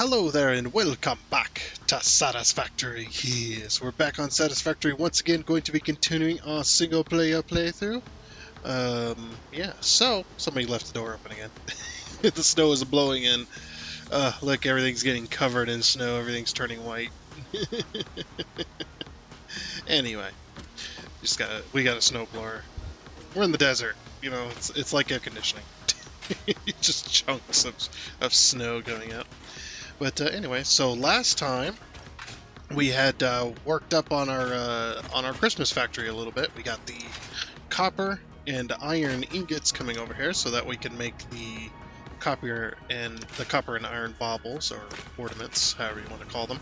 Hello there and welcome back to Satisfactory. Yes, we're back on Satisfactory once again, going to be continuing our single player playthrough. Yeah, so somebody left the door open again. The snow is blowing in. Look, everything's getting covered in snow, everything's turning white. Anyway, we got a snowblower. We're in the desert, you know, it's like air conditioning. Just chunks of snow going out. But anyway, so last time we had worked up on our Christmas factory a little bit. We got the copper and iron ingots coming over here, so that we can make the copper and iron baubles or ornaments, however you want to call them.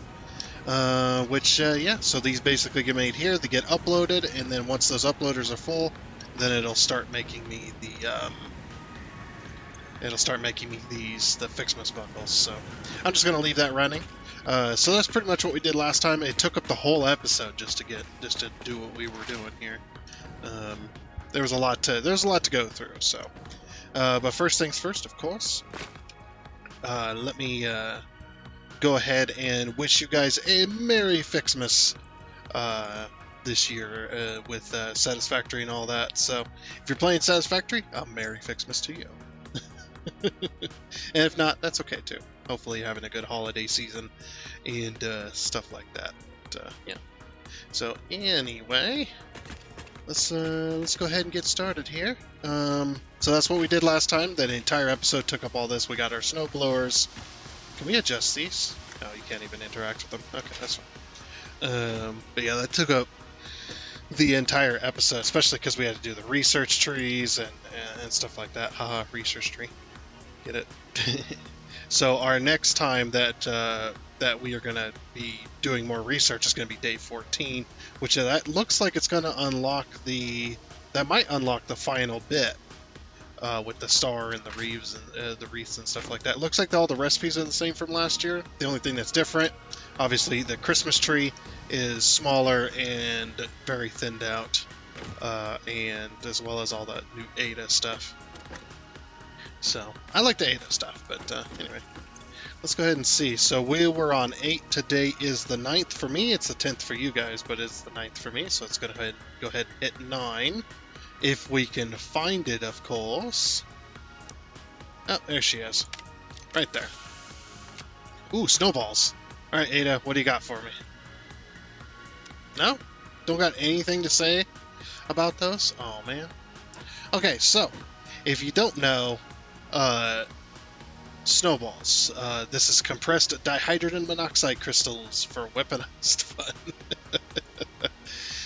So these basically get made here. They get uploaded, and then once those uploaders are full, then it'll start making me the Fixmas bundles. So I'm just gonna leave that running. So that's pretty much what we did last time. It took up the whole episode just to do what we were doing here. There's a lot to go through. So, but first things first, of course. Let me go ahead and wish you guys a Merry Fixmas this year with Satisfactory and all that. So if you're playing Satisfactory, a Merry Fixmas to you. And if not, that's okay too. Hopefully you're having a good holiday season and stuff like that. Yeah. So anyway, let's go ahead and get started here. So that's what we did last time. That entire episode took up all this. We got our snow blowers. Can we adjust these? No, you can't even interact with them. Okay, that's fine. But yeah, that took up the entire episode, especially because we had to do the research trees and stuff like that. Haha, research tree. Get it? So our next time that we are going to be doing more research is going to be day 14, which that looks like it's going to unlock that might unlock the final bit with the star and the wreaths and stuff like that. It looks like all the recipes are the same from last year. The only thing that's different, obviously, the Christmas tree is smaller and very thinned out, and as well as all that new Ada stuff. So I like the Ada stuff, but anyway, let's go ahead and see. So we were on 8. Today is the 9th for me. It's the 10th for you guys, but it's the 9th for me. So let's go ahead and hit 9. If we can find it, of course. Oh, there she is. Right there. Ooh, snowballs. All right, Ada, what do you got for me? No? Don't got anything to say about those? Oh, man. Okay, so if you don't know, snowballs. This is compressed dihydrogen monoxide crystals for weaponized fun.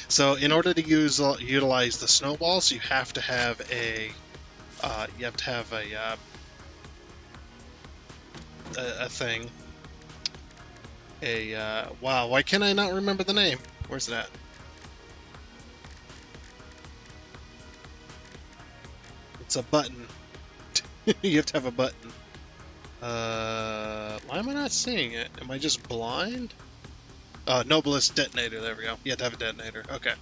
So in order to utilize the snowballs, you have to have a thing. Wow, why can I not remember the name? Where's it at? It's a button. You have to have a button. Why am I not seeing it? Am I just blind? Noblisk detonator, there we go. You have to have a detonator. Okay.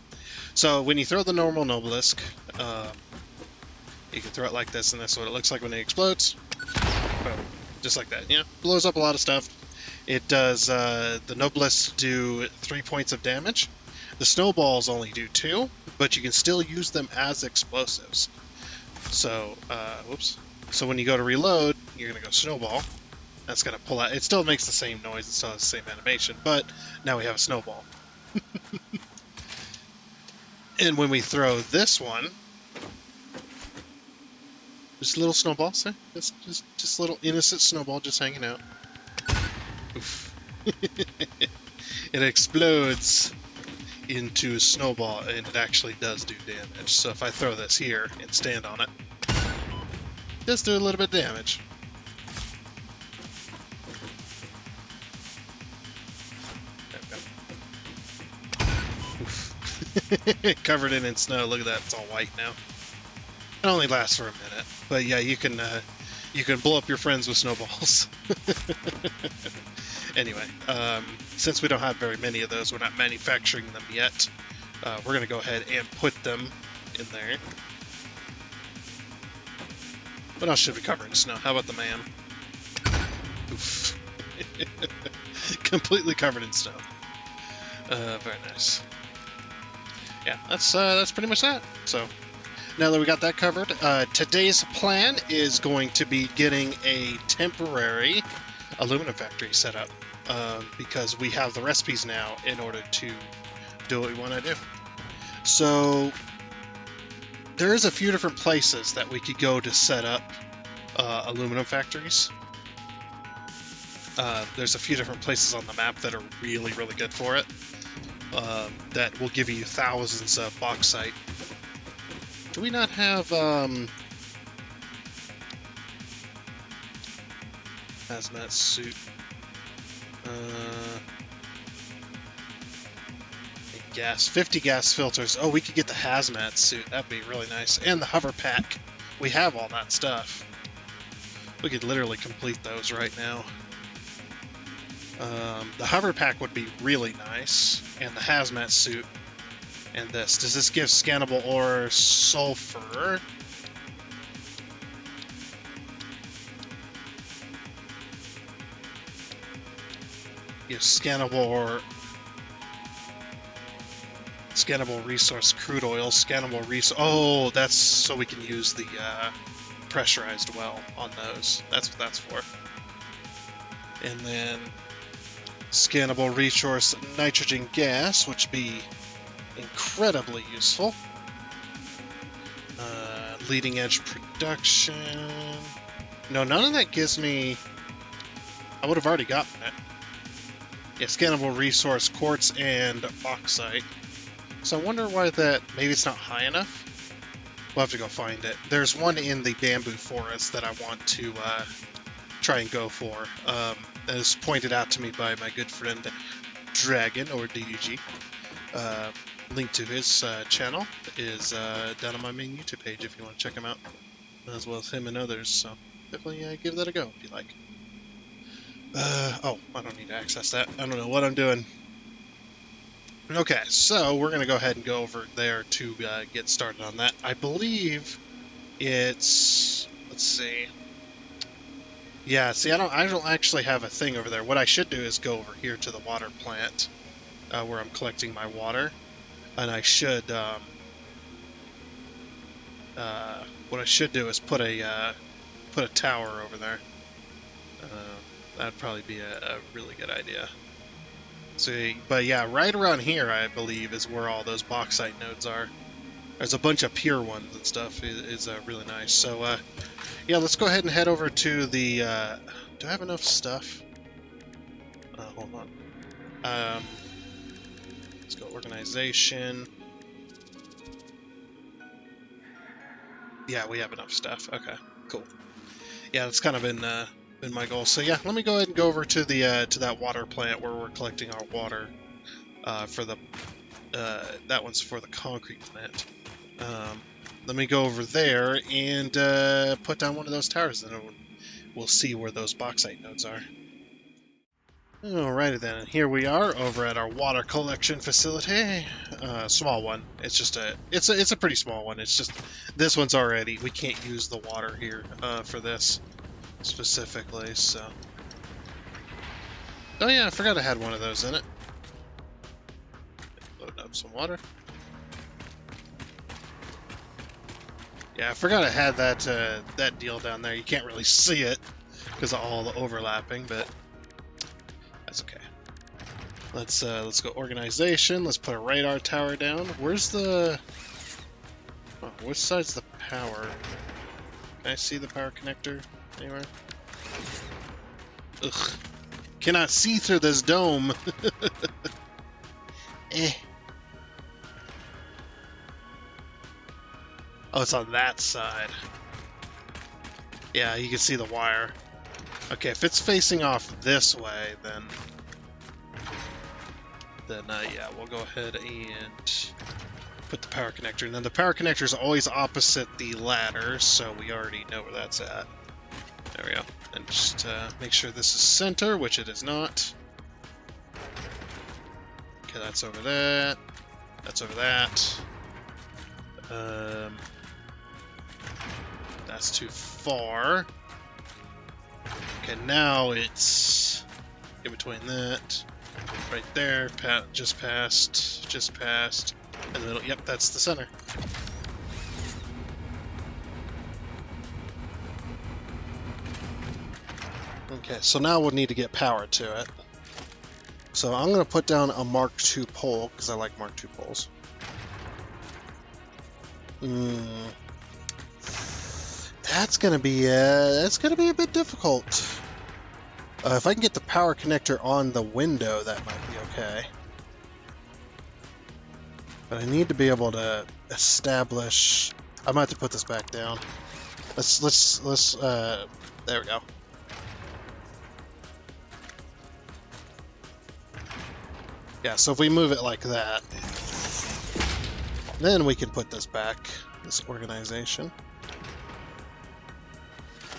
So when you throw the normal Noblisk, you can throw it like this, and that's what it looks like when it explodes. Boom. Just like that, yeah. Blows up a lot of stuff. It does, the Noblisk do 3 points of damage. The snowballs only do 2, but you can still use them as explosives. So, whoops. So when you go to reload, you're going to go snowball. That's going to pull out. It still makes the same noise. It still has the same animation, but now we have a snowball. And when we throw this one, just a little snowball, see? Just a little innocent snowball just hanging out. Oof. It explodes into a snowball, and it actually does do damage. So if I throw this here and stand on it, just do a little bit of damage. Covered it in snow. Look at that; it's all white now. It only lasts for a minute, but yeah, you can blow up your friends with snowballs. Anyway, since we don't have very many of those, we're not manufacturing them yet. We're gonna go ahead and put them in there. What else should we cover in snow? How about the man? Oof. Completely covered in stone. Very nice. Yeah, that's pretty much that. So now that we got that covered, today's plan is going to be getting a temporary aluminum factory set up, because we have the recipes now in order to do what we want to do. So there's a few different places that we could go to set up aluminum factories. There's a few different places on the map that are really, really good for it. That will give you thousands of bauxite. Do we not have hazmat suit? Gas, 50 gas filters. Oh, we could get the hazmat suit. That'd be really nice. And the hover pack. We have all that stuff. We could literally complete those right now. The hover pack would be really nice. And the hazmat suit. And this. Does this give scannable ore sulfur? Gives scannable ore... Scannable resource crude oil, scannable resource... Oh, that's so we can use the pressurized well on those. That's what that's for. And then scannable resource nitrogen gas, which would be incredibly useful. Leading edge production... No, none of that gives me... I would have already gotten it. Yeah, scannable resource quartz and bauxite. So I wonder why that... Maybe it's not high enough? We'll have to go find it. There's one in the bamboo forest that I want to try and go for. That was pointed out to me by my good friend Dragon, or DDG. Link to his channel is down on my main YouTube page if you want to check him out. As well as him and others, so definitely give that a go if you like. Oh, I don't need to access that. I don't know what I'm doing. Okay, so we're going to go ahead and go over there to get started on that. I believe it's... Let's see. Yeah, see, I don't actually have a thing over there. What I should do is go over here to the water plant, where I'm collecting my water. And I should... what I should do is put a tower over there. That'd probably be a really good idea. See, but yeah, right around here, I believe, is where all those bauxite nodes are. There's a bunch of pure ones and stuff. Is really nice. So, yeah, let's go ahead and head over to the... do I have enough stuff? Hold on. Let's go organization. Yeah, we have enough stuff. Okay, cool. Yeah, that's kind of been my goal. So yeah, let me go ahead and go over to the to that water plant where we're collecting our water for the that one's for the concrete plant. Let me go over there and put down one of those towers, and we'll see where those bauxite nodes are. Alrighty then, here we are over at our water collection facility. Small one. It's just it's a pretty small one. It's just this one's already, we can't use the water here for this specifically, so. Oh yeah, I forgot I had one of those in it. Load up some water. Yeah, I forgot I had that that deal down there. You can't really see it because of all the overlapping, but that's okay. Let's go organization. Let's put a radar tower down. Where's the... Oh, which side's the power? Can I see the power connector anywhere? Ugh. Cannot see through this dome. Eh. Oh, it's on that side. Yeah, you can see the wire. Okay, if it's facing off this way, then yeah, we'll go ahead and put the power connector. And then the power connector is always opposite the ladder, so we already know where that's at. There we go. And just make sure this is center, which it is not. Okay, that's over that. That's over that. That's too far. Okay, now it's in between that, right there, just past, and the middle. Yep, that's the center. Okay, so now we'll need to get power to it. So I'm going to put down a Mark II pole, because I like Mark II poles. That's going to be a bit difficult. If I can get the power connector on the window, that might be okay. But I need to be able to establish... I might have to put this back down. There we go. Yeah, so if we move it like that, then we can put this back, this organization.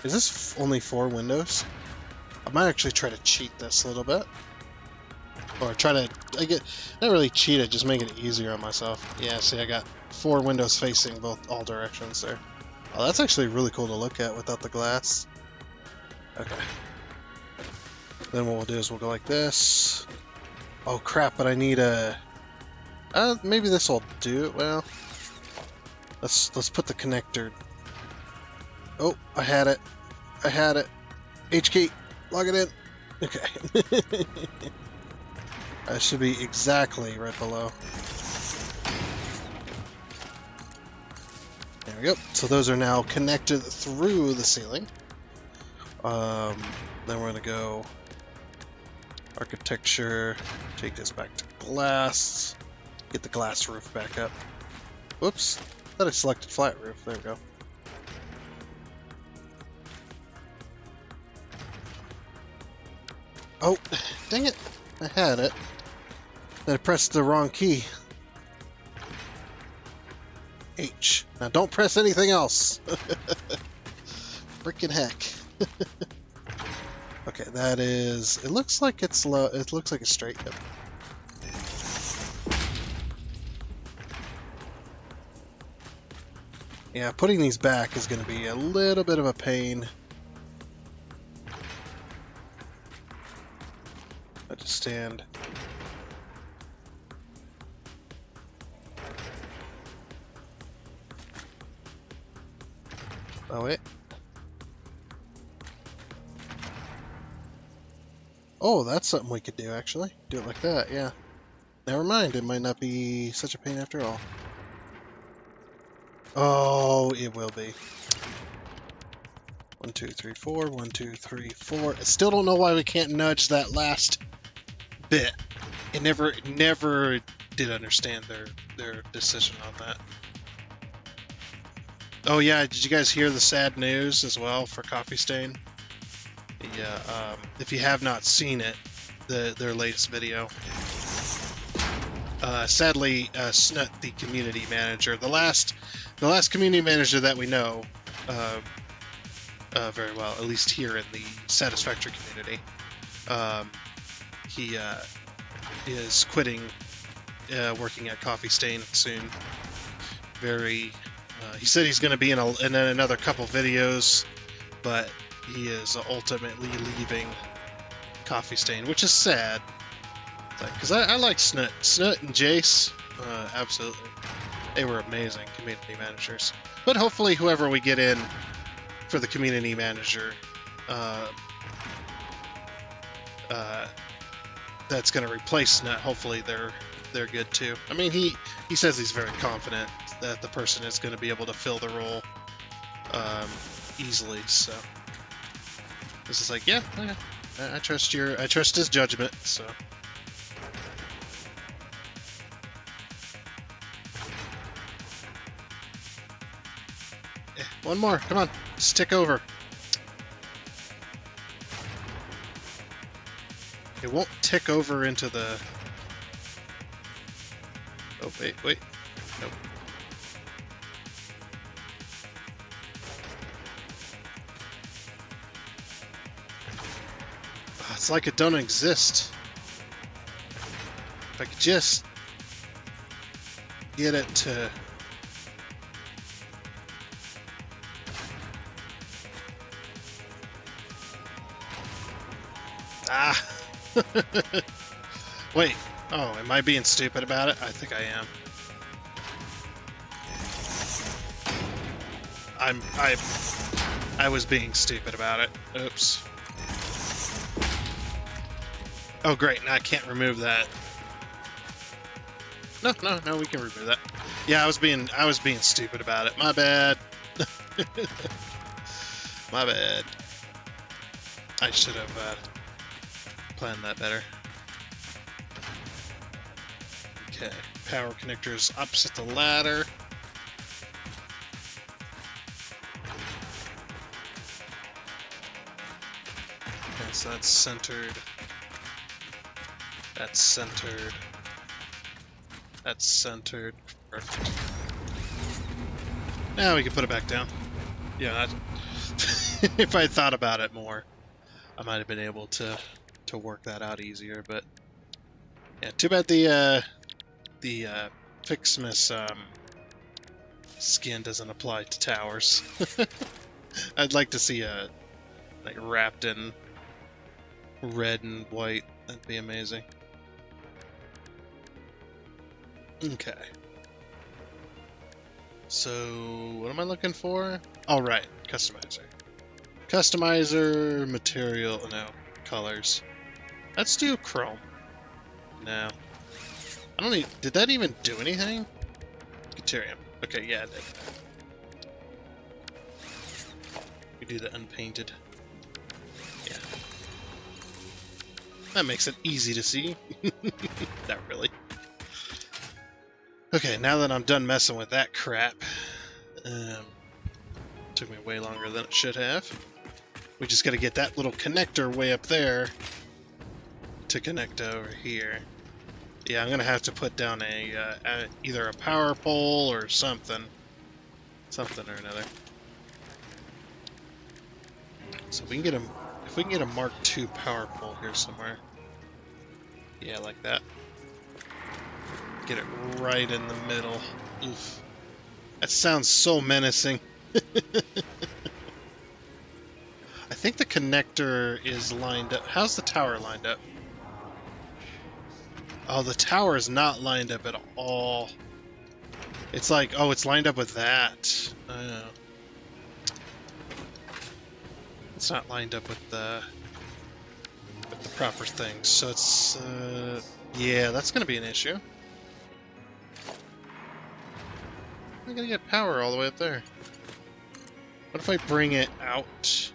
Is this only 4 windows? I might actually try to cheat this a little bit. Or try to, not really cheat it, just make it easier on myself. Yeah, see, I got 4 windows facing all directions there. Oh, that's actually really cool to look at without the glass. Okay. Then what we'll do is we'll go like this. Oh crap, but I need a... maybe this will do it well. Let's put the connector... Oh, I had it. H key, log it in. Okay. That should be exactly right below. There we go. So those are now connected through the ceiling. Then we're going to go architecture, take this back to glass, get the glass roof back up. Whoops, I thought I selected flat roof. There we go. Oh, dang it. I had it. Then I pressed the wrong key. H. Now don't press anything else. Frickin' heck. Okay, that is... It looks like it's low. It looks like it's straight. Yep. Yeah, putting these back is going to be a little bit of a pain. I just stand. Oh, wait. Oh, that's something we could do, actually. Do it like that, yeah. Never mind, it might not be such a pain after all. Oh, it will be. 1, 2, 3, 4. 1, 2, 3, 4. I still don't know why we can't nudge that last bit. It never did understand their decision on that. Oh yeah, did you guys hear the sad news as well for Coffee Stain? Yeah, if you have not seen it, their latest video. Sadly, Snut, the community manager, the last community manager that we know very well, at least here in the Satisfactory community, he is quitting working at Coffee Stain soon. He said he's going to be in another couple videos, but he is ultimately leaving Coffee Stain, which is sad. Because I like Snut. Snut and Jace, absolutely. They were amazing community managers. But hopefully whoever we get in for the community manager, that's going to replace Snut, hopefully they're good too. I mean, he says he's very confident that the person is going to be able to fill the role easily, so this is like, yeah, okay. I trust his judgment, so. One more, come on, stick over. It won't tick over into the... Oh, wait, nope. It's like it don't exist. If I could just get it to... Ah! Wait. Oh, am I being stupid about it? I think I am. I was being stupid about it. Oops. Oh great, now I can't remove that. No, we can remove that. Yeah, I was being stupid about it. My bad. My bad. I should have planned that better. Okay, power connectors opposite the ladder. Okay, so that's centered. That's centered. That's centered. Perfect. Now we can put it back down. Yeah, if I thought about it more, I might have been able to work that out easier. But yeah, too bad the Fixmas skin doesn't apply to towers. I'd like to see a like wrapped in red and white. That'd be amazing. Okay. So, what am I looking for? Oh, right. Customizer. Customizer, material, no. Colors. Let's do chrome. No. I don't need... Did that even do anything? Deuterium. Okay, yeah, it did. We do the unpainted. Yeah. That makes it easy to see. Not really. Okay, now that I'm done messing with that crap, took me way longer than it should have. We just got to get that little connector way up there to connect over here. Yeah, I'm gonna have to put down either a power pole or something or another. So we can get if we can get a Mark II power pole here somewhere. Yeah, like that. Get it right in the middle. Oof. That sounds so menacing. I think the connector is lined up. How's the tower lined up? Oh, the tower is not lined up at all. It's like, oh, it's lined up with that. It's not lined up with the proper things. So it's, yeah, that's going to be an issue. I'm gonna get power all the way up there. What if I bring it out?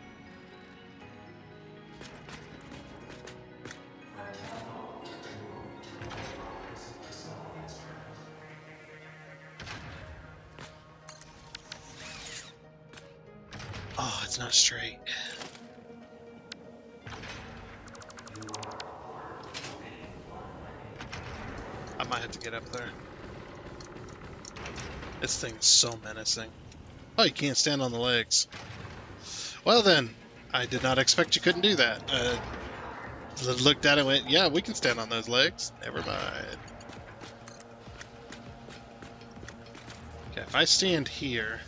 Oh, it's not straight. I might have to get up there. This thing is so menacing. Oh, you can't stand on the legs. Well then, I did not expect you couldn't do that. Looked at it and went, yeah, we can stand on those legs. Never mind. Okay, if I stand here...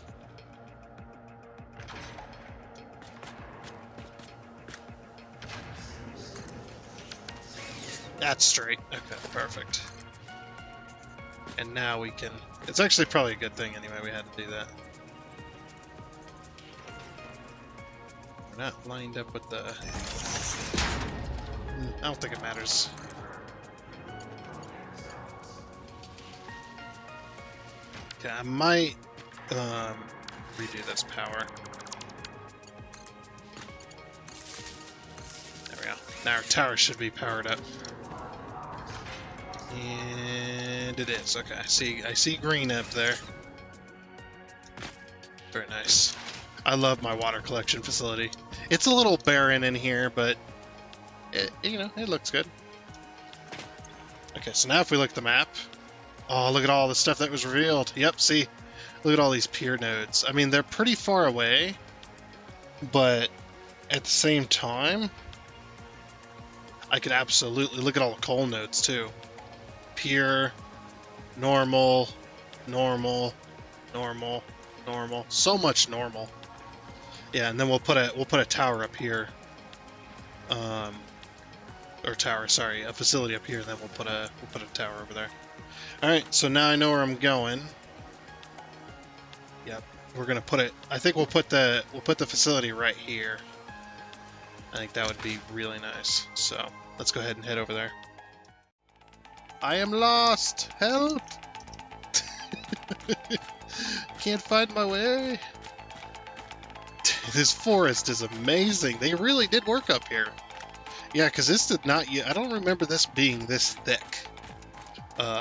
That's straight. Okay, perfect. And now we can... It's actually probably a good thing anyway we had to do that. We're not lined up with the... I don't think it matters. Okay, I might redo this power. There we go. Now our tower should be powered up. And it is. Okay, I see green up there. Very nice. I love my water collection facility. It's a little barren in here, but it looks good. Okay, so now if we look at the map, oh, look at all the stuff that was revealed. Yep, see, look at all these pier nodes. I mean, they're pretty far away, but at the same time, I could absolutely look at all the coal nodes too. Pier, normal, normal, normal, normal. So much normal. Yeah, and then we'll put a tower up here. Or or tower, sorry, a facility up here, and then we'll put a tower over there. All right, so now I know where I'm going. Yep, we're gonna put it. I think we'll put the facility right here. I think that would be really nice. So let's go ahead and head over there. I am lost. Help! Can't find my way. This forest is amazing. They really did work up here. Yeah, because this did not. I don't remember this being this thick.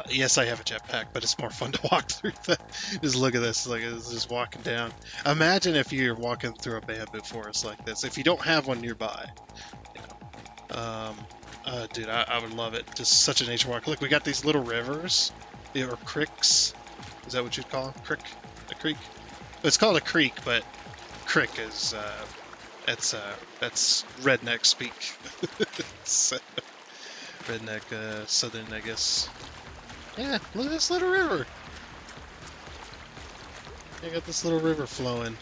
Yes, I have a jetpack, but it's more fun to walk through. Just look at this, like it's just walking down. Imagine if you're walking through a bamboo forest like this. If you don't have one nearby, dude, I would love it. Just such a nature walk. Look, we got these little rivers, or creeks. Is that what you'd call them? A creek? It's called a creek, but crick is that's redneck speak. Redneck southern, I guess. Yeah, look at this little river. I got this little river flowing.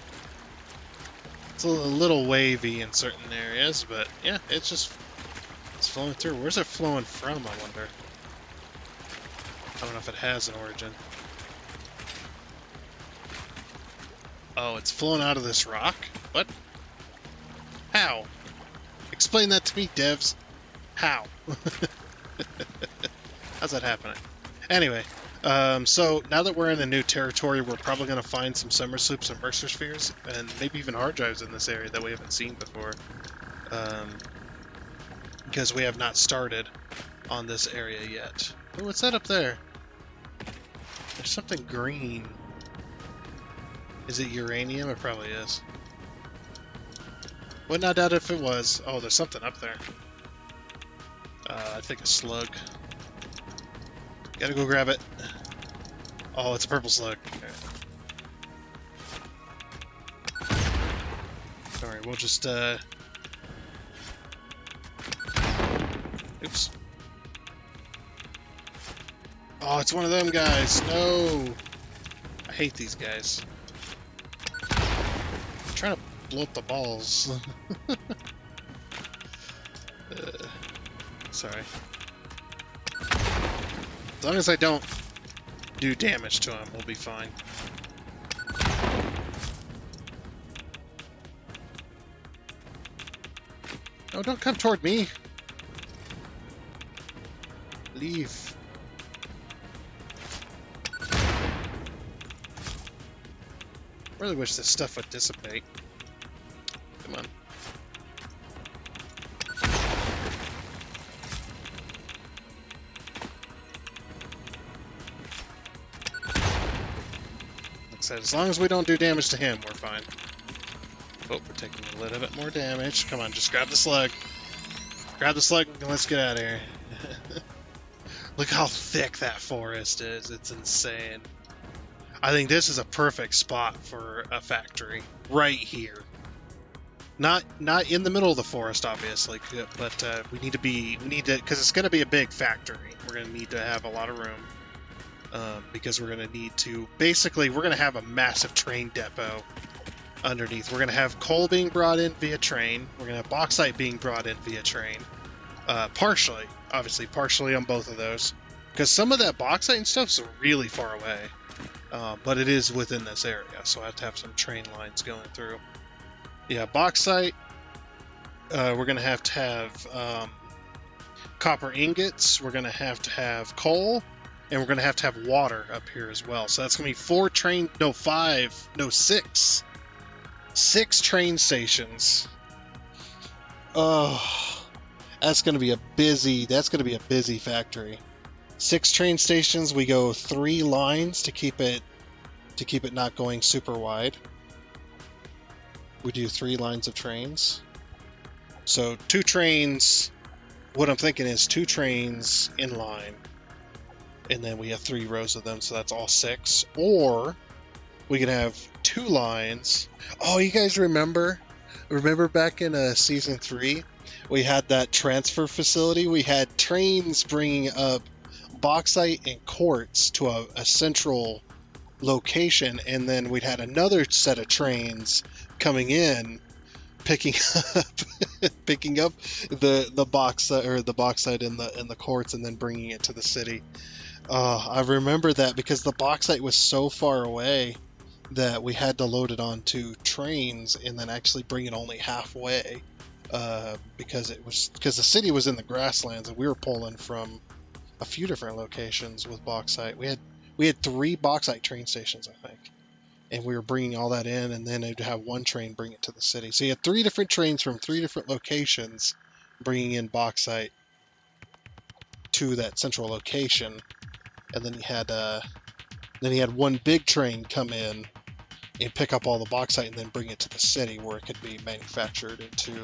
It's a little wavy in certain areas, but yeah, it's flowing through. Where's it flowing from, I wonder? I don't know if it has an origin. Oh, it's flowing out of this rock? What? How? Explain that to me, devs. How? How's that happening? Anyway, so now that we're in a new territory, we're probably going to find some summer sloops and mercer spheres, and maybe even hard drives in this area that we haven't seen before. Because we have not started on this area yet. Oh, what's that up there? There's something green. Is it uranium? It probably is. Would not doubt if it was. Oh, there's something up there. I think a slug. Gotta go grab it. Oh, it's a purple slug. Okay. Sorry, we'll just, oops. Oh, it's one of them guys. No! I hate these guys. I'm trying to blow up the balls. Sorry. As long as I don't do damage to him, we'll be fine. No, don't come toward me. Leave. Really wish this stuff would dissipate. Come on. Like I said, as long as we don't do damage to him, we're fine. Oh, we're taking a little bit more damage. Come on, just grab the slug. Grab the slug and let's get out of here. Look how thick that forest is. It's insane. I think this is a perfect spot for a factory. Right here. Not in the middle of the forest, obviously, but we need to, because it's going to be a big factory. We're going to need to have a lot of room. Because we're going to need to, basically, we're going to have a massive train depot underneath. We're going to have coal being brought in via train. We're going to have bauxite being brought in via train. Partially, obviously, partially on both of those. Because some of that bauxite and stuff is really far away. But it is within this area, so I have to have some train lines going through. Yeah, bauxite, we're going to have copper ingots, we're going to have coal, and we're going to have water up here as well. So that's going to be 6 train stations. Oh, that's going to be a busy factory. 6 train stations. We go 3 lines to keep it not going super wide. We do 3 lines of trains. So 2 trains. What I'm thinking is 2 trains in line, and then we have 3 rows of them. So that's all 6. Or we could have 2 lines. Oh, you guys remember back in season 3, we had that transfer facility. We had trains bringing up bauxite and quartz to a central location, and then we'd had another set of trains coming in picking up picking up the bauxite in the quartz and then bringing it to the city. I remember that because the bauxite was so far away that we had to load it onto trains and then actually bring it only halfway, because the city was in the grasslands and we were pulling from a few different locations with bauxite. We had 3 bauxite train stations, I think, and we were bringing all that in, and then they'd have one train bring it to the city. So you had 3 different trains from 3 different locations bringing in bauxite to that central location, and then you had one big train come in and pick up all the bauxite and then bring it to the city where it could be manufactured into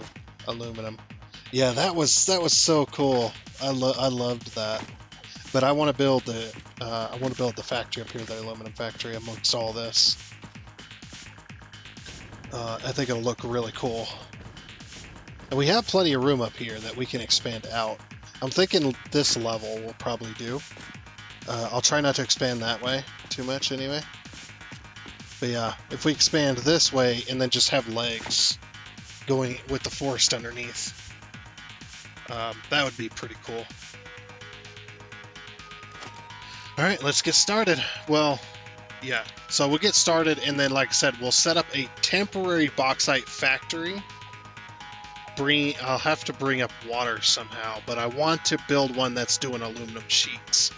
aluminum. Yeah, that was so cool. I loved that. But I want to build the factory up here, the aluminum factory, amongst all this. I think it'll look really cool. And we have plenty of room up here that we can expand out. I'm thinking this level will probably do. I'll try not to expand that way too much anyway. But yeah, if we expand this way and then just have legs going with the forest underneath, that would be pretty cool. Alright, let's get started. Well, yeah, so we'll get started, and then, like I said, we'll set up a temporary bauxite factory. I'll have to bring up water somehow, but I want to build one that's doing aluminum sheets.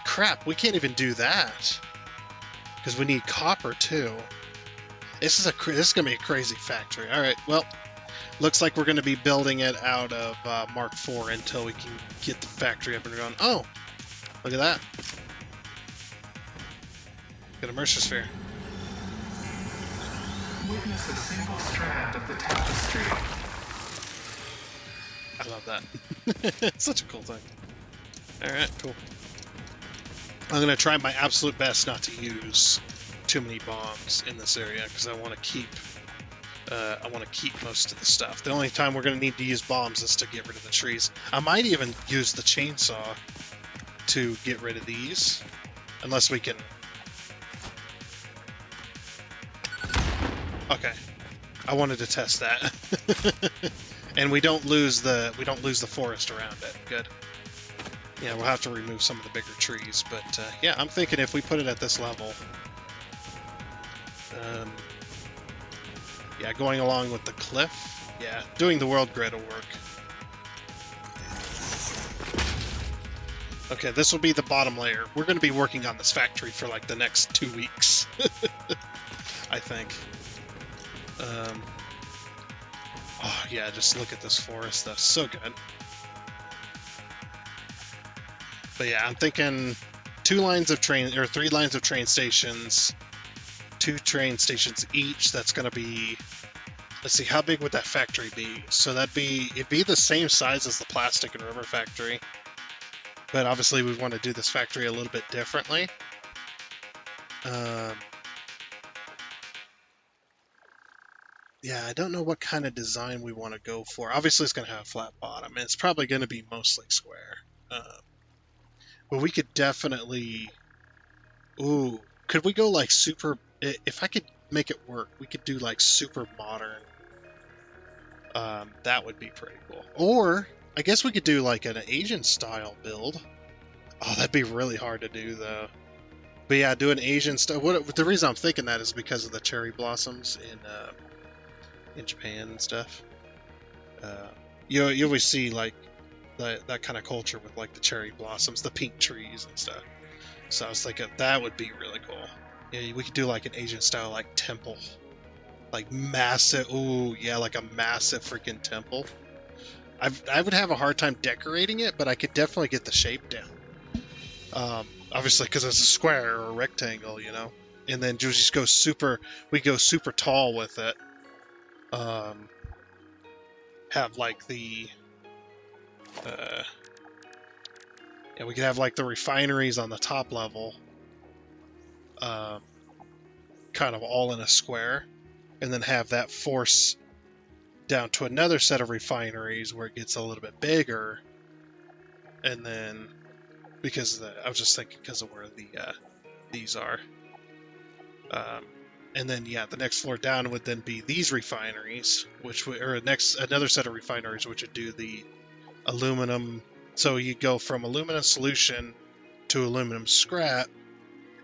Crap, we can't even do that, because we need copper, too. This is going to be a crazy factory. Alright, well, looks like we're going to be building it out of Mark IV until we can get the factory up and running. Oh! Look at that. Got a Mercer sphere. Witness a single strand of the tapestry. I love that. It's such a cool thing. Alright, cool. I'm going to try my absolute best not to use too many bombs in this area, because I want to keep most of the stuff. The only time we're going to need to use bombs is to get rid of the trees. I might even use the chainsaw to get rid of these, unless we can. Okay, I wanted to test that. And we don't lose the forest around it. Good. Yeah, we'll have to remove some of the bigger trees, but yeah, I'm thinking if we put it at this level, yeah, going along with the cliff, yeah, doing the world grid will work. Okay, this will be the bottom layer. We're going to be working on this factory for like the next 2 weeks, I think. Oh yeah, just look at this forest. That's so good. But yeah, I'm thinking 3 lines of train stations, 2 train stations each. That's going to be, let's see, how big would that factory be? So it'd be the same size as the plastic and rubber factory. But obviously we want to do this factory a little bit differently. Yeah, I don't know what kind of design we want to go for. Obviously it's going to have a flat bottom, and it's probably going to be mostly square. But we could definitely... Ooh, could we go like super... If I could make it work, we could do like super modern. That would be pretty cool. Or, I guess we could do like an Asian style build. Oh, that'd be really hard to do though. But yeah, do an Asian style... The reason I'm thinking that is because of the cherry blossoms in Japan and stuff. You always see like that kind of culture with like the cherry blossoms, the pink trees and stuff. So I was thinking that would be really cool. Yeah, we could do like an Asian style like temple, like massive. Ooh, yeah, like a massive freaking temple. I would have a hard time decorating it, but I could definitely get the shape down. Obviously, because it's a square or a rectangle, you know. And then just go super. We go super tall with it. Have like the. Yeah, we could have like the refineries on the top level, kind of all in a square, and then have that force down to another set of refineries where it gets a little bit bigger, and then I was just thinking because of where these are, And then, yeah, the next floor down would then be these refineries, which would, or another set of refineries, which would do the aluminum. So you go from aluminum solution to aluminum scrap,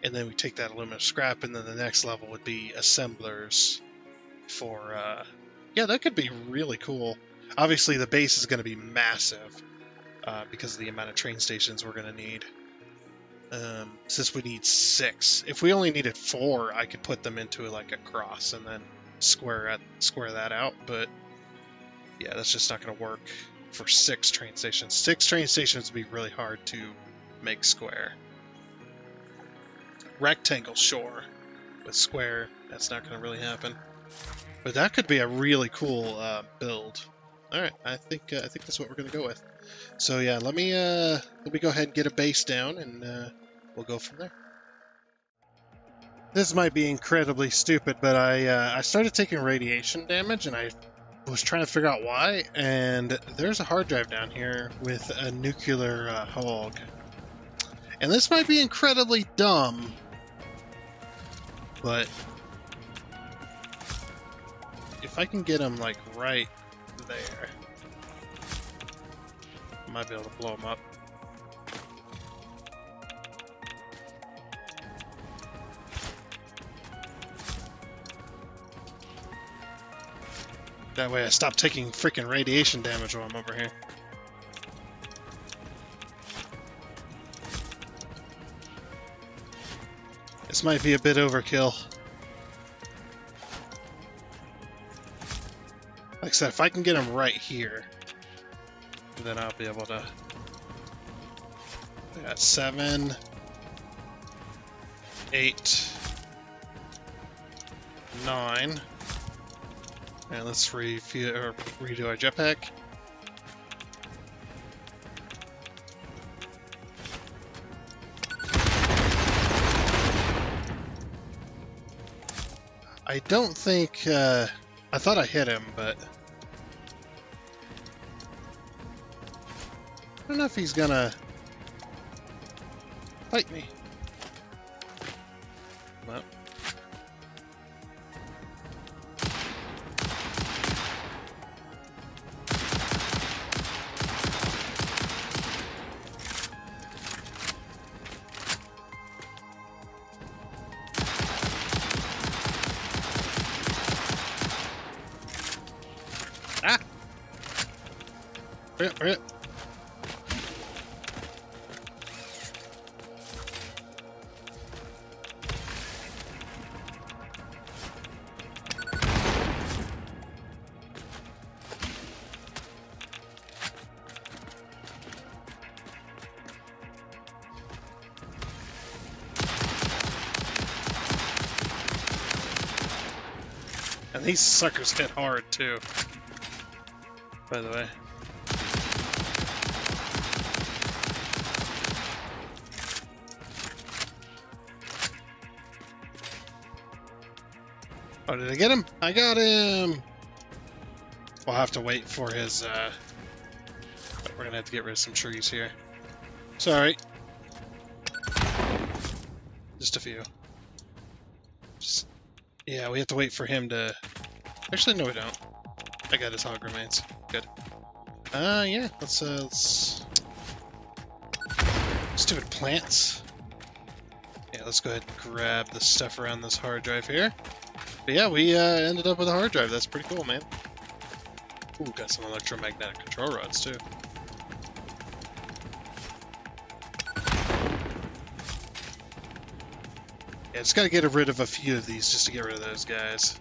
and then we take that aluminum scrap, and then the next level would be assemblers for, yeah, that could be really cool. Obviously, the base is going to be massive because of the amount of train stations we're going to need. Since we need 6. If we only needed 4, I could put them into like a cross and then square that out. But yeah, that's just not going to work for 6 train stations. 6 train stations would be really hard to make square. Rectangle, sure, but square, that's not going to really happen. But that could be a really cool build. All right, I think that's what we're going to go with. So yeah, let me go ahead and get a base down, and we'll go from there. This might be incredibly stupid, but I started taking radiation damage, and I was trying to figure out why. And there's a hard drive down here with a nuclear hog, and this might be incredibly dumb, but if I can get him like right there, I might be able to blow him up. That way I stop taking freaking radiation damage while I'm over here. This might be a bit overkill. Like I said, if I can get him right here, then I'll be able to... I got 7, 8, 9. And let's redo our jetpack. I don't think... I thought I hit him, but... I don't know if he's gonna... fight me. Well... Ah! Hurry up. And these suckers hit hard too, by the way. Oh, did I get him? I got him! We'll have to wait for his, we're gonna have to get rid of some trees here. Sorry. Just a few. Yeah, we have to wait for him to... Actually, no we don't. I got his hog remains. Good. Yeah, let's... Stupid plants. Yeah, let's go ahead and grab the stuff around this hard drive here. But yeah, we ended up with a hard drive. That's pretty cool, man. Ooh, got some electromagnetic control rods, too. Yeah, just gotta get rid of a few of these just to get rid of those guys.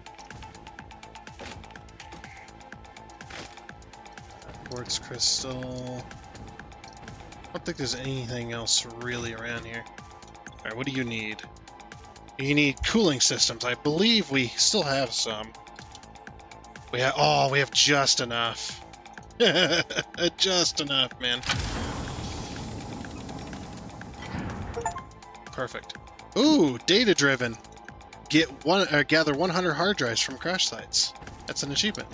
Quartz crystal. I don't think there's anything else really around here. Alright, what do you need? You need cooling systems. I believe we still have some. We have just enough. Just enough, man. Perfect. Ooh, data-driven. Gather 100 hard drives from crash sites. That's an achievement.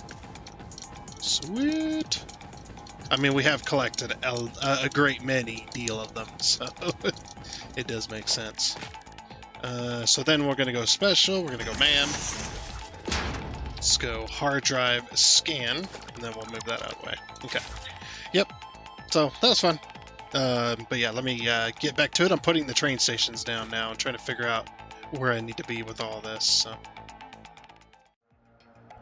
Sweet. I mean, we have collected a great many deal of them, so it does make sense. So then we're going to go special. We're going to go MAM. Let's go hard drive scan, and then we'll move that out of the way. Okay. Yep. So that was fun. But yeah, let me get back to it. I'm putting the train stations down now and trying to figure out where I need to be with all this. So.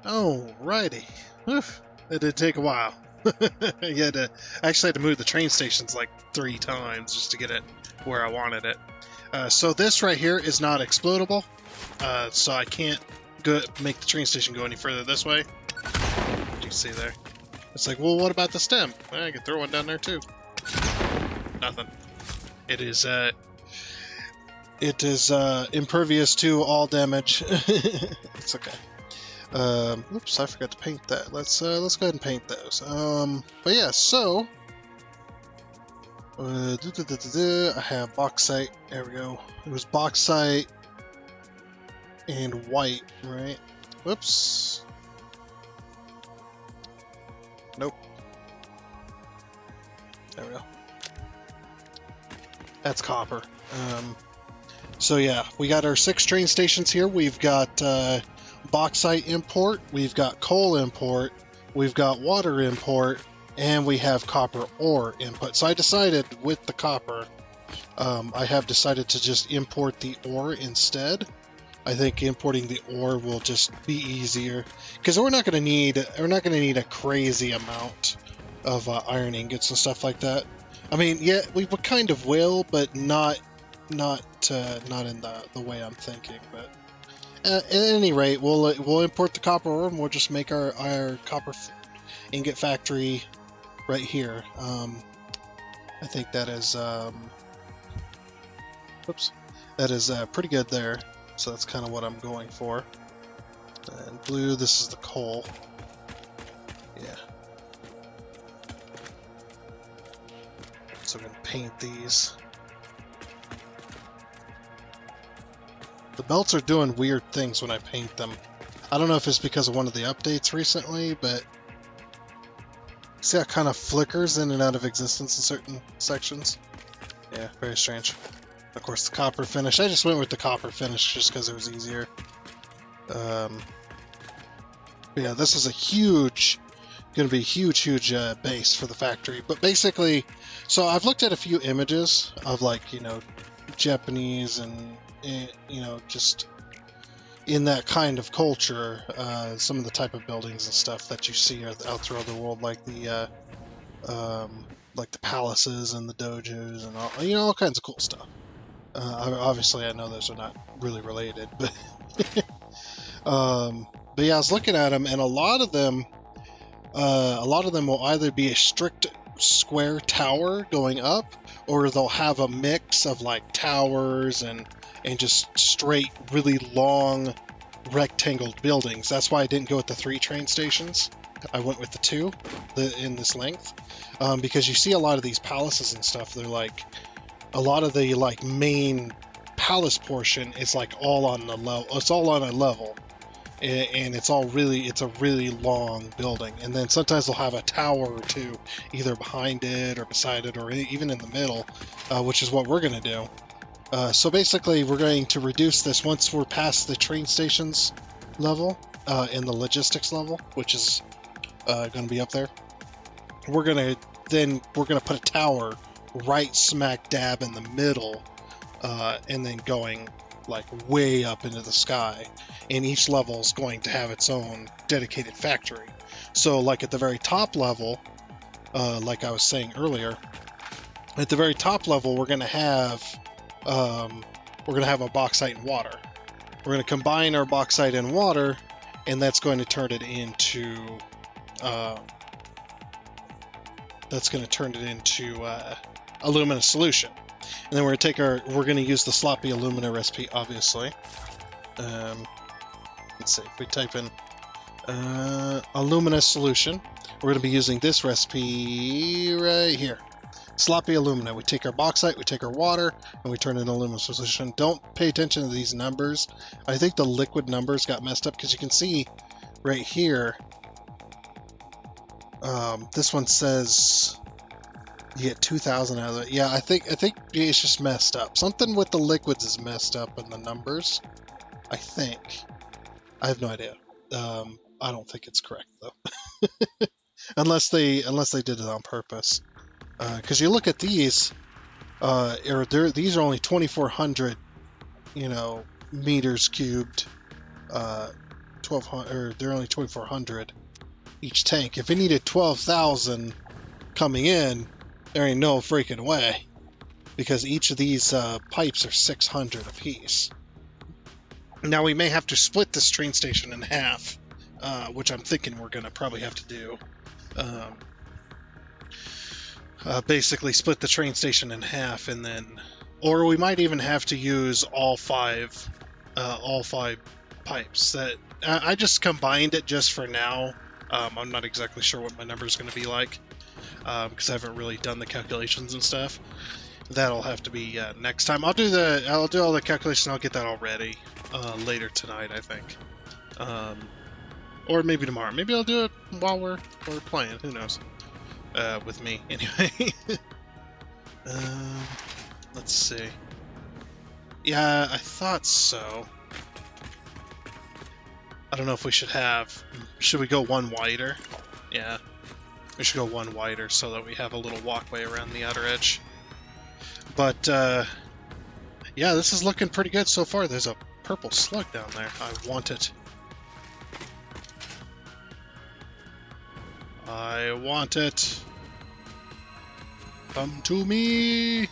Alrighty. Oof. It did take a while. I actually had to move the train stations like 3 times just to get it where I wanted it. So this right here is not explodable, so I can't make the train station go any further this way. What do you see there? It's like, well, what about the stem? Well, I could throw one down there too. Nothing. It is impervious to all damage. It's okay. Oops, I forgot to paint that. Let's go ahead and paint those. But yeah, so I have bauxite. There we go. It was bauxite and white, right? Whoops. Nope. There we go. That's copper. So yeah, we got our 6 train stations here. We've got bauxite import, we've got coal import, we've got water import, and we have copper ore input. So I decided with the copper, I have decided to just import the ore instead. I think importing the ore will just be easier because we're not going to need a crazy amount of iron ingots and stuff like that. I mean, yeah, we kind of will, but not in the way I'm thinking. But at any rate, we'll import the copper ore and we'll just make our copper ingot factory right here. I think that is pretty good there. So that's kind of what I'm going for. And blue, this is the coal. Yeah. So I'm going to paint these. The belts are doing weird things when I paint them. I don't know if it's because of one of the updates recently, but see how it kind of flickers in and out of existence in certain sections? Yeah, very strange. Of course, the copper finish. I just went with the copper finish just because it was easier. Yeah, this is going to be a huge base for the factory. But basically, so I've looked at a few images of Japanese and just in that kind of culture, some of the type of buildings and stuff that you see out throughout the world, like the palaces and the dojos and all kinds of cool stuff. Obviously, I know those are not really related, but but yeah, I was looking at them, and a lot of them will either be a strict square tower going up, or they'll have a mix of like towers and just straight, really long, rectangle buildings. That's why I didn't go with the 3 train stations. I went with the 2 in this length, because you see a lot of these palaces and stuff. They're like a lot of the main palace portion is all on the level. It's all on a level, and it's a really long building. And then sometimes they'll have a tower or 2 either behind it or beside it or even in the middle, which is what we're going to do. So basically, we're going to reduce this once we're past the train stations level and the logistics level, which is going to be up there. We're going to put a tower right smack dab in the middle, and then going way up into the sky. And each level is going to have its own dedicated factory. So at the very top level, like I was saying earlier, at the very top level, we're going to have a bauxite and water. We're going to combine our bauxite and water, and that's going to turn it into alumina solution. And then we're going to use the sloppy alumina recipe, obviously. Let's see, if we type in alumina solution, we're going to be using this recipe right here. Sloppy alumina. We take our bauxite, we take our water, and we turn it into alumina solution. Don't pay attention to these numbers. I think the liquid numbers got messed up because you can see right here, this one says You get 2,000 out of it. Yeah, I think it's just messed up. Something with the liquids is messed up in the numbers. I think. I have no idea. I don't think it's correct though, unless they did it on purpose. Because you look at these, these are only 2,400, meters cubed. 1,200, or they're only 2,400 each tank. If it needed 12,000 coming in, there ain't no freaking way, because each of these pipes are 600 apiece. Now we may have to split this train station in half, which I'm thinking we're going to probably have to do. Basically split the train station in half, and then, or we might even have to use all five pipes. That I just combined it just for now. I'm not exactly sure what my number is going to be like, because I haven't really done the calculations and stuff. That'll have to be next time. I'll do all the calculations. I'll get that all ready later tonight, I think, or maybe tomorrow. Maybe I'll do it while we're playing. Who knows? With me anyway. Let's see. Yeah, I thought so. I don't know if we should we go one wider? Yeah, we should go one wider so that we have a little walkway around the outer edge. But yeah, this is looking pretty good so far. There's a purple slug down there. I want it. I want it. Come to me.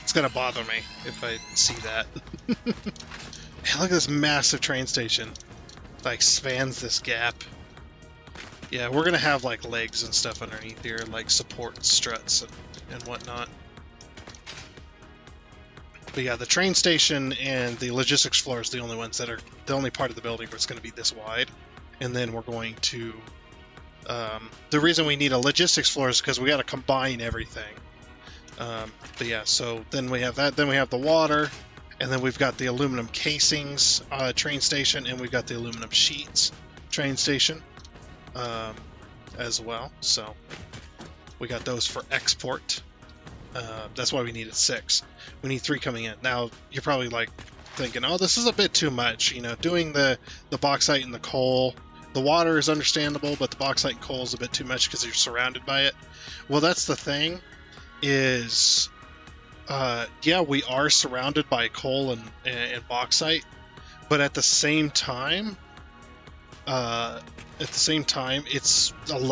It's gonna bother me if I see that. Hey, look at this massive train station. It, like, spans this gap. Yeah, we're gonna have like legs and stuff underneath here, like support struts and whatnot. But yeah, the train station and the logistics floor is the only ones that are the only part of the building where it's going to be this wide. And then we're going to the reason we need a logistics floor is because we got to combine everything. But yeah, so then we have that. Then we have the water, and then we've got the aluminum casings train station, and we've got the aluminum sheets train station as well. So we got those for export. That's why we needed 6. We need 3 coming in. Now you're probably like thinking, oh, this is a bit too much. Doing the bauxite and the coal. The water is understandable, but the bauxite and coal is a bit too much because you're surrounded by it. Well, that's the thing, is, yeah, we are surrounded by coal and bauxite, but at the same time, it's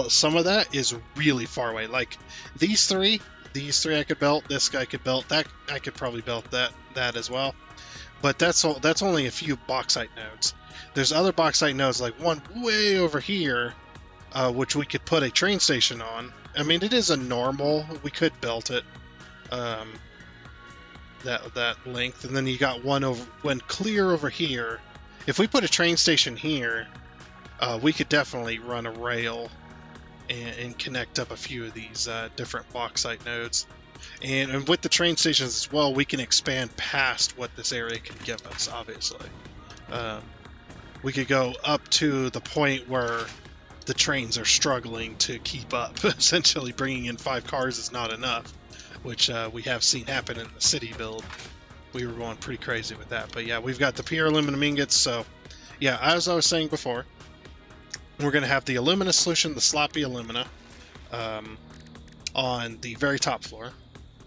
some of that is really far away. Like these three I could belt. This guy could belt. That I could probably belt that as well. But that's only a few bauxite nodes. There's other bauxite nodes, like one way over here, which we could put a train station on. I mean, it is a normal. We could belt it that length, and then you got one clear over here. If we put a train station here, we could definitely run a rail and connect up a few of these different bauxite nodes. And with the train stations as well, we can expand past what this area can give us, obviously. We could go up to the point where the trains are struggling to keep up. Essentially, bringing in 5 cars is not enough, which we have seen happen in the city build. We were going pretty crazy with that. But yeah, we've got the pure aluminum ingots. So yeah, as I was saying before, we're going to have the alumina solution, the sloppy alumina, on the very top floor.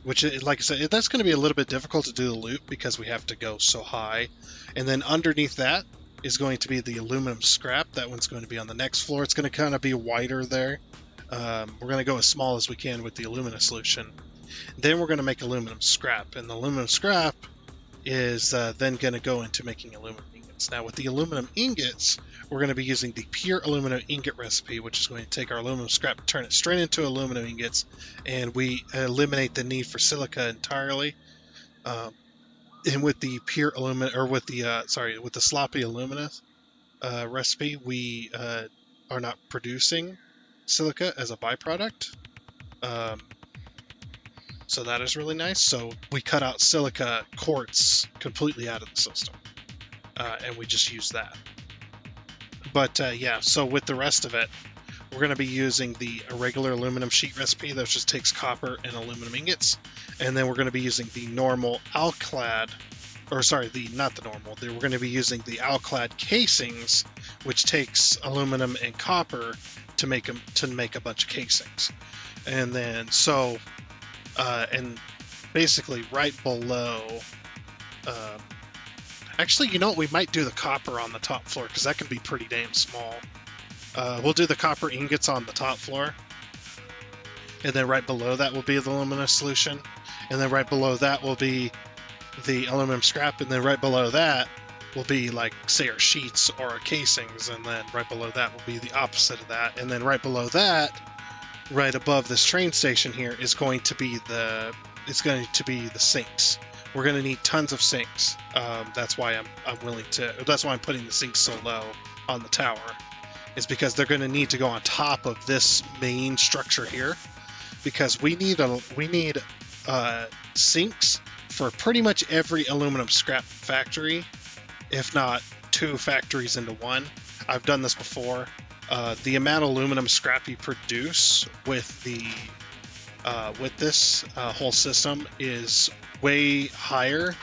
Which, like I said, that's going to be a little bit difficult to do the loop because we have to go so high. And then underneath that is going to be the aluminum scrap. That one's going to be on the next floor. It's going to kind of be wider there. We're going to go as small as we can with the alumina solution. Then we're going to make aluminum scrap. And the aluminum scrap is then going to go into making aluminum ingots. Now, with the aluminum ingots, we're going to be using the pure aluminum ingot recipe, which is going to take our aluminum scrap, turn it straight into aluminum ingots, and we eliminate the need for silica entirely. And with the pure alumina, or with the sloppy alumina recipe, we are not producing silica as a byproduct. So that is really nice. So we cut out silica quartz completely out of the system, and we just use that. But yeah, so with the rest of it, we're going to be using the irregular aluminum sheet recipe that just takes copper and aluminum ingots. And then we're going to be using the normal alclad, or sorry, not the normal. We're going to be using the alclad casings, which takes aluminum and copper to make a bunch of casings. And then and basically right below. Actually, you know what? We might do the copper on the top floor because that can be pretty damn small. We'll do the copper ingots on the top floor, and then right below that will be the aluminum solution, and then right below that will be the aluminum scrap, and then right below that will be, like, say, our sheets or our casings, and then right below that will be the opposite of that, and then right below that, right above this train station here, is going to be the sinks. We're going to need tons of sinks. That's why that's why I'm putting the sinks so low on the tower. Is because they're going to need to go on top of this main structure here, because we need sinks for pretty much every aluminum scrap factory, if not 2 factories into one. I've done this before. The amount of aluminum scrap you produce with this whole system is way higher.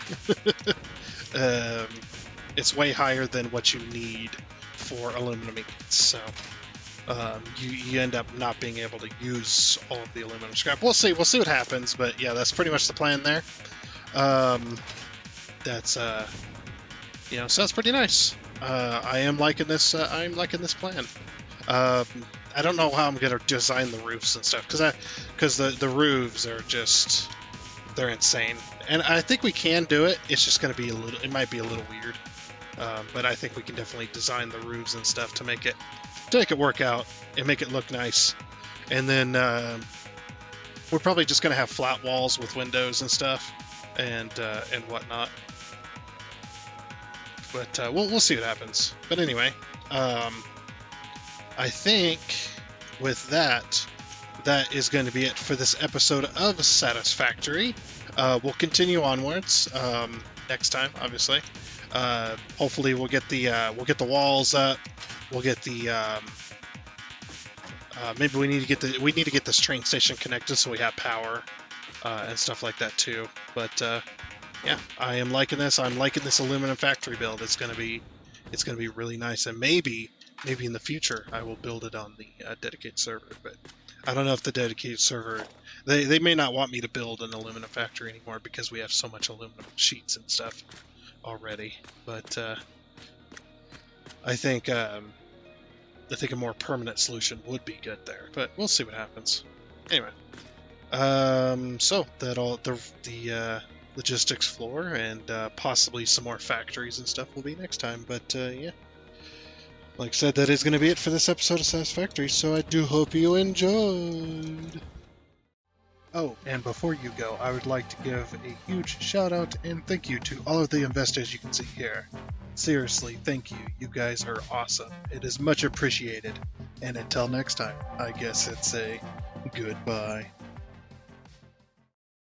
It's way higher than what you need for aluminum ingots, so you end up not being able to use all of the aluminum scrap. We'll see what happens, but yeah, that's pretty much the plan there. That's so that's pretty nice. I am liking this. I'm liking this plan. I don't know how I'm gonna design the roofs and stuff because the roofs are just, they're insane, and I think we can do it. It's just gonna be it might be a little weird. But I think we can definitely design the roofs and stuff to make it work out and make it look nice. And then we're probably just going to have flat walls with windows and stuff and whatnot. But we'll see what happens. But anyway, I think with that is going to be it for this episode of Satisfactory. We'll continue onwards next time, obviously. Hopefully we'll get the walls up. We'll get the maybe we need to get this train station connected so we have power and stuff like that too. But yeah, I am liking this. I'm liking this aluminum factory build. It's gonna be really nice, and maybe in the future I will build it on the dedicated server. But I don't know if the dedicated server, they may not want me to build an aluminum factory anymore because we have so much aluminum sheets and stuff already. But I think a more permanent solution would be good there. But we'll see what happens. Anyway, so that all the logistics floor and possibly some more factories and stuff will be next time. But yeah, like I said, that is going to be it for this episode of Satisfactory. So I do hope you enjoyed. Oh, and before you go, I would like to give a huge shout out and thank you to all of the investors you can see here. Seriously, thank you. You guys are awesome. It is much appreciated. And until next time, I guess it's a goodbye.